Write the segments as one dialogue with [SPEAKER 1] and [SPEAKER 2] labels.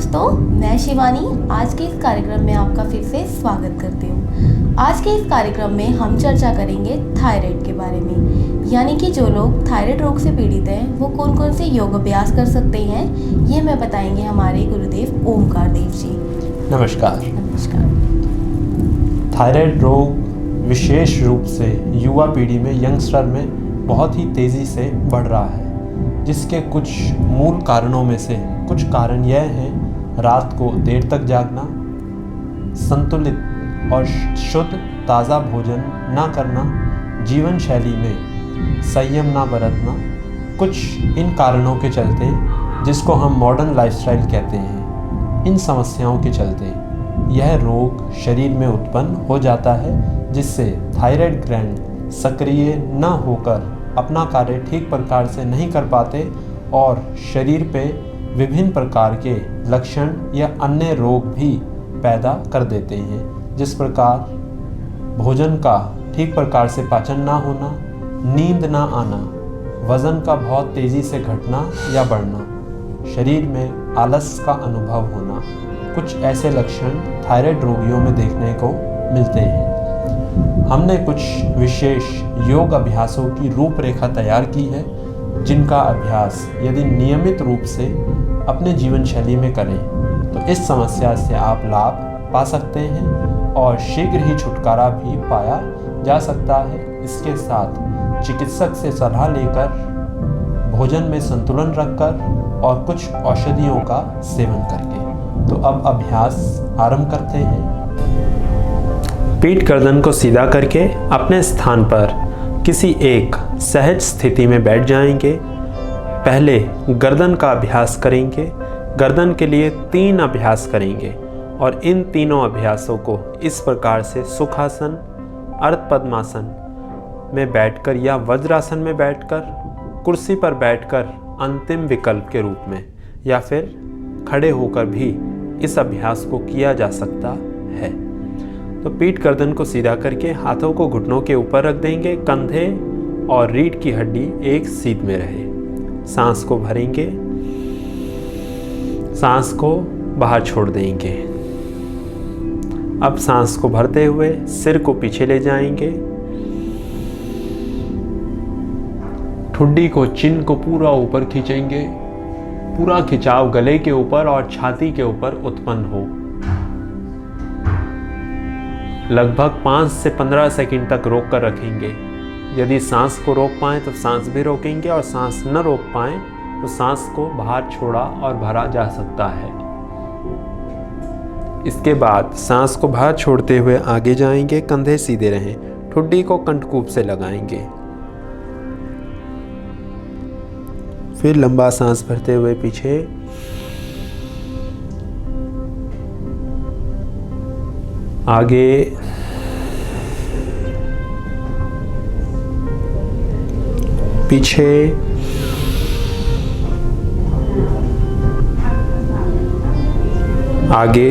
[SPEAKER 1] दोस्तों, मैं शिवानी आज के इस कार्यक्रम में आपका फिर से स्वागत करती हूँ। आज के इस कार्यक्रम में हम चर्चा करेंगे थायराइड के बारे में, यानी कि जो लोग थायराइड रोग से पीड़ित हैं वो कौन कौन से योग अभ्यास कर सकते हैं, ये हमें बताएंगे हमारे गुरुदेव ओमकार देव जी।
[SPEAKER 2] नमस्कार।
[SPEAKER 1] नमस्कार।
[SPEAKER 2] थायराइड रोग विशेष रूप से युवा पीढ़ी में, यंगस्टर में बहुत ही तेज़ी से बढ़ रहा है, जिसके कुछ मूल कारणों में से कुछ कारण यह हैं: रात को देर तक जागना, संतुलित और शुद्ध ताज़ा भोजन ना करना, जीवन शैली में संयम ना बरतना। कुछ इन कारणों के चलते, जिसको हम मॉडर्न लाइफस्टाइल कहते हैं, इन समस्याओं के चलते यह रोग शरीर में उत्पन्न हो जाता है, जिससे थायराइड ग्लैंड सक्रिय न होकर अपना कार्य ठीक प्रकार से नहीं कर पाते और शरीर पे विभिन्न प्रकार के लक्षण या अन्य रोग भी पैदा कर देते हैं, जिस प्रकार भोजन का ठीक प्रकार से पाचन ना होना, नींद ना आना, वज़न का बहुत तेज़ी से घटना या बढ़ना, शरीर में आलस का अनुभव होना। कुछ ऐसे लक्षण थायराइड रोगियों में देखने को मिलते हैं। हमने कुछ विशेष योग अभ्यासों की रूपरेखा तैयार की है, जिनका अभ्यास यदि नियमित रूप से अपने जीवन शैली में करें तो इस समस्या से आप लाभ पा सकते हैं और शीघ्र ही छुटकारा भी पाया जा सकता है। इसके साथ चिकित्सक से सलाह लेकर, भोजन में संतुलन रखकर और कुछ औषधियों का सेवन करके। तो अब अभ्यास आरंभ करते हैं। पीठ गर्दन को सीधा करके अपने स्थान पर किसी एक सहज स्थिति में बैठ जाएंगे। पहले गर्दन का अभ्यास करेंगे। गर्दन के लिए 3 अभ्यास करेंगे और इन तीनों अभ्यासों को इस प्रकार से सुखासन, अर्ध पद्मासन में बैठकर या वज्रासन में बैठकर, कुर्सी पर बैठकर अंतिम विकल्प के रूप में, या फिर खड़े होकर भी इस अभ्यास को किया जा सकता है। तो पीठ गर्दन को सीधा करके हाथों को घुटनों के ऊपर रख देंगे। कंधे और रीढ़ की हड्डी एक सीध में रहे। सांस को भरेंगे, सांस को बाहर छोड़ देंगे। अब सांस को भरते हुए सिर को पीछे ले जाएंगे। ठुड्डी को, चिन को पूरा ऊपर खींचेंगे। पूरा खिंचाव गले के ऊपर और छाती के ऊपर उत्पन्न हो। लगभग 5 से 15 सेकंड तक रोक कर रखेंगे। यदि सांस को रोक पाएं तो सांस भी रोकेंगे, और सांस न रोक पाएं तो सांस को बाहर छोड़ा और भरा जा सकता है। इसके बाद सांस को बाहर छोड़ते हुए आगे जाएंगे। कंधे सीधे रहें। ठुड्डी को कंठकूप से लगाएंगे। फिर लंबा सांस भरते हुए पीछे, आगे, पीछे, आगे,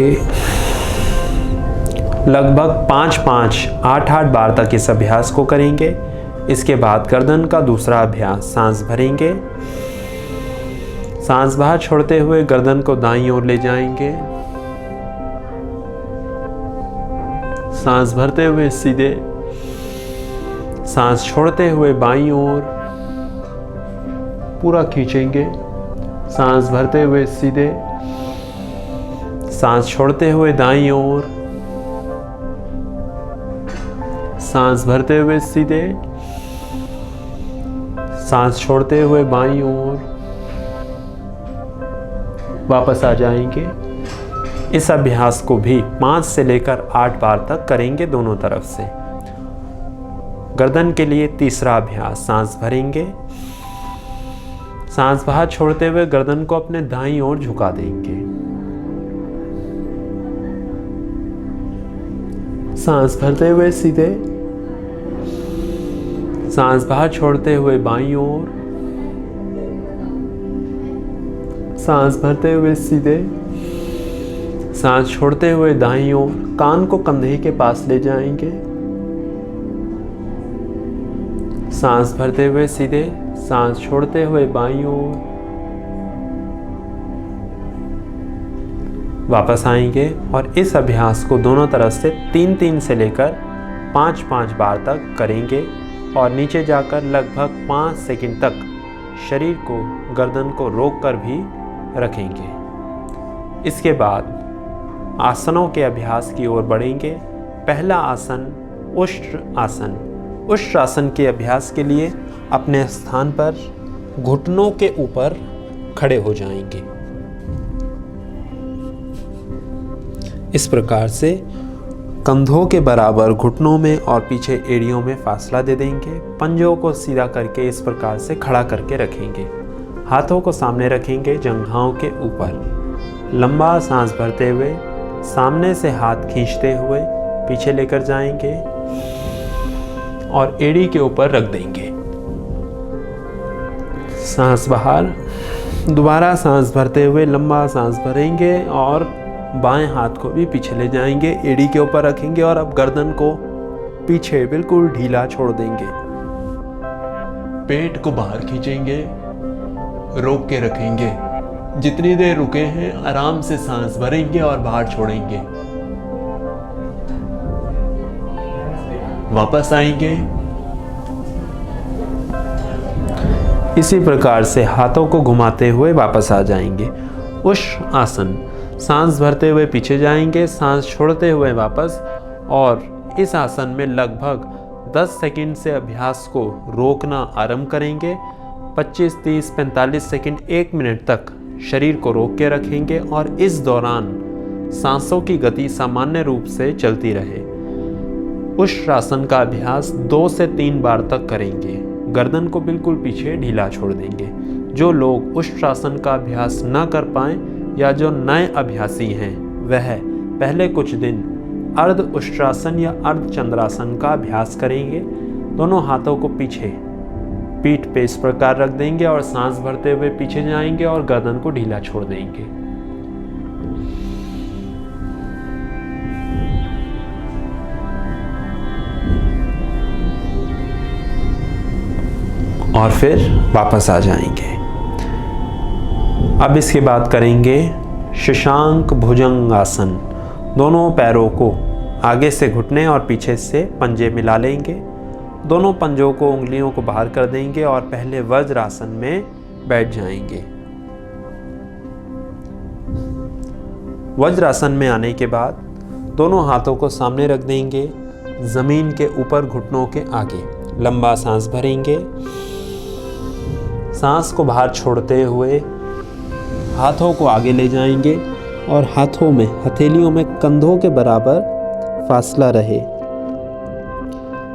[SPEAKER 2] लगभग 5-5, 8-8 बार तक इस अभ्यास को करेंगे। इसके बाद गर्दन का दूसरा अभ्यास, सांस भरेंगे। सांस बाहर छोड़ते हुए गर्दन को दाईं ओर ले जाएंगे। सांस भरते हुए सीधे, सांस छोड़ते हुए बाईं ओर पूरा खींचेंगे। सांस भरते हुए सीधे, सांस छोड़ते हुए दाईं ओर, सांस भरते हुए सीधे, सांस छोड़ते हुए बाईं ओर वापस आ जाएंगे। इस अभ्यास को भी 5 से लेकर 8 बार तक करेंगे दोनों तरफ से। गर्दन के लिए तीसरा अभ्यास, सांस भरेंगे। सांस बाहर छोड़ते हुए गर्दन को अपने दाईं ओर झुका देंगे। सांस भरते हुए सीधे, सांस बाहर छोड़ते हुए बाईं ओर, सांस भरते हुए सीधे, सांस छोड़ते हुए दाईं ओर। कान को कंधे के पास ले जाएंगे। सांस भरते हुए सीधे, सांस छोड़ते हुए बाईं ओर, वापस आएंगे और इस अभ्यास को दोनों तरफ से 3-3 से लेकर 5-5 बार तक करेंगे और नीचे जाकर लगभग 5 सेकंड तक शरीर को, गर्दन को रोक कर भी रखेंगे। इसके बाद आसनों के अभ्यास की ओर बढ़ेंगे। पहला आसन उष्ट्र आसन। उष्ट्र आसन के अभ्यास के लिए अपने स्थान पर घुटनों के ऊपर खड़े हो जाएंगे। इस प्रकार से कंधों के बराबर घुटनों में और पीछे एड़ियों में फासला दे देंगे। पंजों को सीधा करके इस प्रकार से खड़ा करके रखेंगे। हाथों को सामने रखेंगे जंघाओं के ऊपर। लंबा सांस भरते हुए सामने से हाथ खींचते हुए पीछे लेकर जाएंगे और एड़ी के ऊपर रख देंगे। सांस बाहर। दोबारा सांस भरते हुए लंबा सांस भरेंगे और बाएं हाथ को भी पीछे ले जाएंगे, एड़ी के ऊपर रखेंगे और अब गर्दन को पीछे बिल्कुल ढीला छोड़ देंगे। पेट को बाहर खींचेंगे, रोक के रखेंगे। जितनी देर रुके हैं आराम से सांस भरेंगे और बाहर छोड़ेंगे। वापस आएंगे। इसी प्रकार से हाथों को घुमाते हुए वापस आ जाएंगे। उष्ट्र आसन। सांस भरते हुए पीछे जाएंगे, सांस छोड़ते हुए वापस, और इस आसन में लगभग 10 सेकंड से अभ्यास को रोकना आरंभ करेंगे। 25, 30, 45 सेकंड, 1 मिनट तक शरीर को रोक के रखेंगे और इस दौरान सांसों की गति सामान्य रूप से चलती रहे। उष्ट्र आसन का अभ्यास 2 से 3 बार तक करेंगे। गर्दन को बिल्कुल पीछे ढीला छोड़ देंगे। जो लोग उष्ट्र आसन का अभ्यास न कर पाएं या जो नए अभ्यासी हैं वह पहले कुछ दिन अर्ध उष्ट्रासन या अर्ध चंद्रासन का अभ्यास करेंगे। दोनों हाथों को पीछे पीठ पे इस प्रकार रख देंगे और सांस भरते हुए पीछे जाएंगे और गर्दन को ढीला छोड़ देंगे। और फिर वापस आ जाएंगे। अब इसके बाद करेंगे शशांक भुजंग आसन। दोनों पैरों को आगे से घुटने और पीछे से पंजे मिला लेंगे। दोनों पंजों को, उंगलियों को बाहर कर देंगे और पहले वज्र आसन में बैठ जाएंगे। वज्र आसन में आने के बाद दोनों हाथों को सामने रख देंगे, जमीन के ऊपर घुटनों के आगे। लंबा सांस भरेंगे। सांस को बाहर छोड़ते हुए हाथों को आगे ले जाएंगे और हाथों में, हथेलियों में कंधों के बराबर फासला रहे।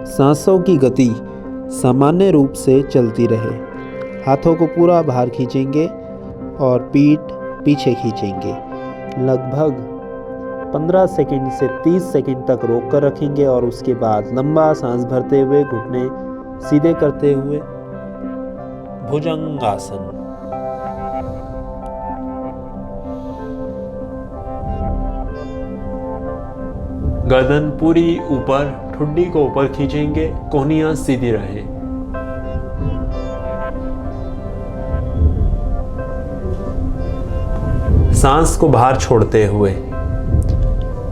[SPEAKER 2] सांसों की गति सामान्य रूप से चलती रहे। हाथों को पूरा बाहर खींचेंगे और पीठ पीछे खींचेंगे। लगभग 15 सेकंड से 30 सेकंड तक रोक कर रखेंगे और उसके बाद लंबा सांस भरते हुए घुटने सीधे करते हुए भुजंगासन। गर्दन पूरी ऊपर, ठुड्डी को ऊपर खींचेंगे, कोहनियां सीधी रहे। सांस को बाहर छोड़ते हुए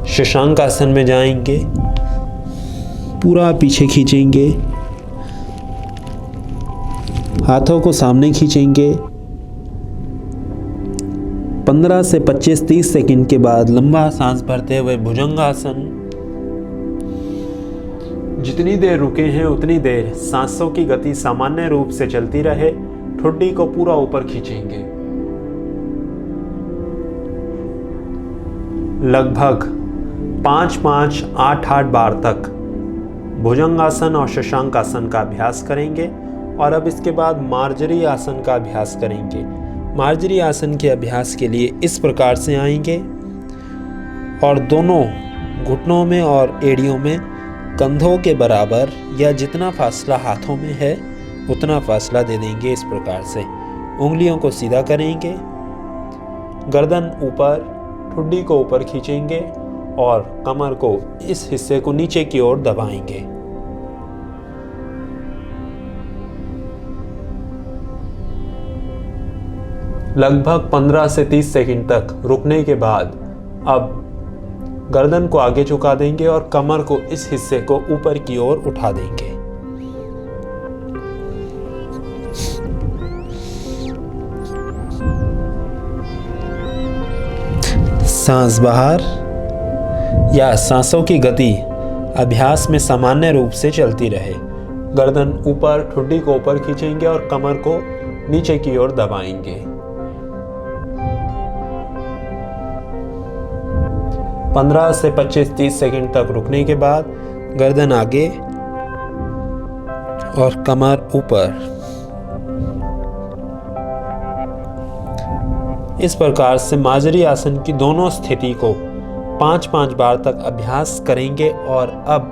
[SPEAKER 2] शशांक आसन में जाएंगे। पूरा पीछे खींचेंगे, हाथों को सामने खींचेंगे। 15 से 25-30 सेकंड के बाद लंबा सांस भरते हुए भुजंगासन। जितनी देर रुके हैं उतनी देर सांसों की गति सामान्य रूप से चलती रहे। ठुड्डी को पूरा ऊपर खींचेंगे। लगभग 5-5, 8-8 बार तक भुजंगासन और शशांक आसन का अभ्यास करेंगे और अब इसके बाद मार्जरी आसन का अभ्यास करेंगे। मार्जरी आसन के अभ्यास के लिए इस प्रकार से आएंगे और दोनों घुटनों में और एड़ियों में कंधों के बराबर या जितना फासला हाथों में है उतना फासला दे देंगे। इस प्रकार से उंगलियों को सीधा करेंगे, गर्दन ऊपर, ठुड्डी को ऊपर खींचेंगे और कमर को, इस हिस्से को नीचे की ओर दबाएंगे। लगभग 15 से 30 सेकंड तक रुकने के बाद अब गर्दन को आगे झुका देंगे और कमर को इस हिस्से को ऊपर की ओर उठा देंगे। सांस बाहर या सांसों की गति अभ्यास में सामान्य रूप से चलती रहे। गर्दन ऊपर, ठुड्डी को ऊपर खींचेंगे और कमर को नीचे की ओर दबाएंगे। 15 से 25-30 सेकंड तक रुकने के बाद गर्दन आगे और कमर ऊपर। इस प्रकार से माजरी आसन की दोनों स्थिति को 5-5 बार तक अभ्यास करेंगे और अब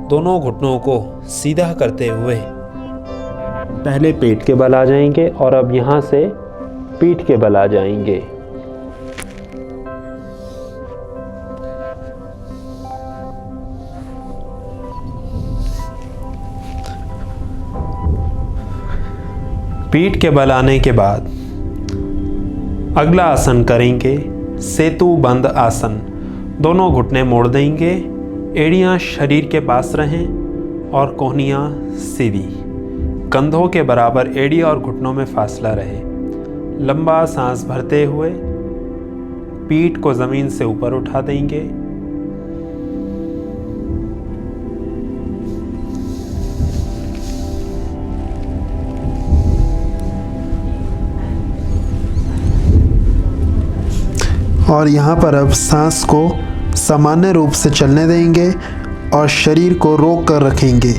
[SPEAKER 2] दोनों घुटनों को सीधा करते हुए पहले पेट के बल आ जाएंगे और अब यहाँ से पीठ के बल आ जाएंगे। पीठ के बल आने के बाद अगला आसन करेंगे सेतु बंद आसन। दोनों घुटने मोड़ देंगे, एड़ियां शरीर के पास रहें और कोहनियां सीधी, कंधों के बराबर एड़ी और घुटनों में फासला रहे। लंबा सांस भरते हुए पीठ को जमीन से ऊपर उठा देंगे।
[SPEAKER 3] और यहाँ पर अब सांस को सामान्य रूप से चलने देंगे और शरीर को रोक कर रखेंगे।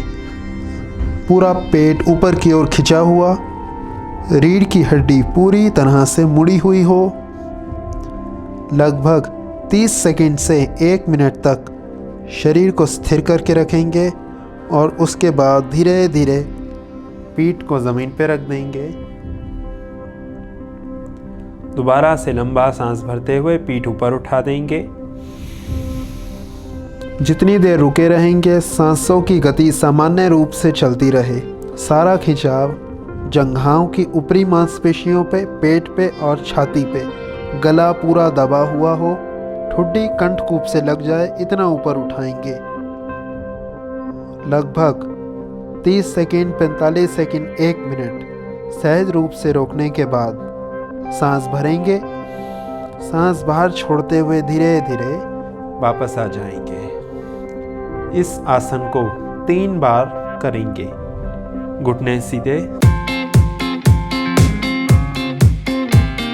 [SPEAKER 3] पूरा पेट ऊपर की ओर खिंचा हुआ, रीढ़ की हड्डी पूरी तरह से मुड़ी हुई हो। लगभग 30 सेकंड से 1 मिनट तक शरीर को स्थिर करके रखेंगे और उसके बाद धीरे धीरे पीठ को ज़मीन पर रख देंगे। दोबारा से लंबा सांस भरते हुए पीठ ऊपर उठा देंगे। जितनी देर रुके रहेंगे सांसों की गति सामान्य रूप से चलती रहे। सारा खिंचाव जंघाओं की ऊपरी मांसपेशियों पे, पेट पे और छाती पे। गला पूरा दबा हुआ हो, ठुड्डी कंठकूप से लग जाए इतना ऊपर उठाएंगे। लगभग 30 सेकंड, 45 सेकंड, 1 मिनट सहज रूप से रोकने के बाद सांस भरेंगे। सांस बाहर छोड़ते हुए धीरे धीरे
[SPEAKER 2] वापस आ जाएंगे। इस आसन को 3 बार करेंगे। घुटने सीधे,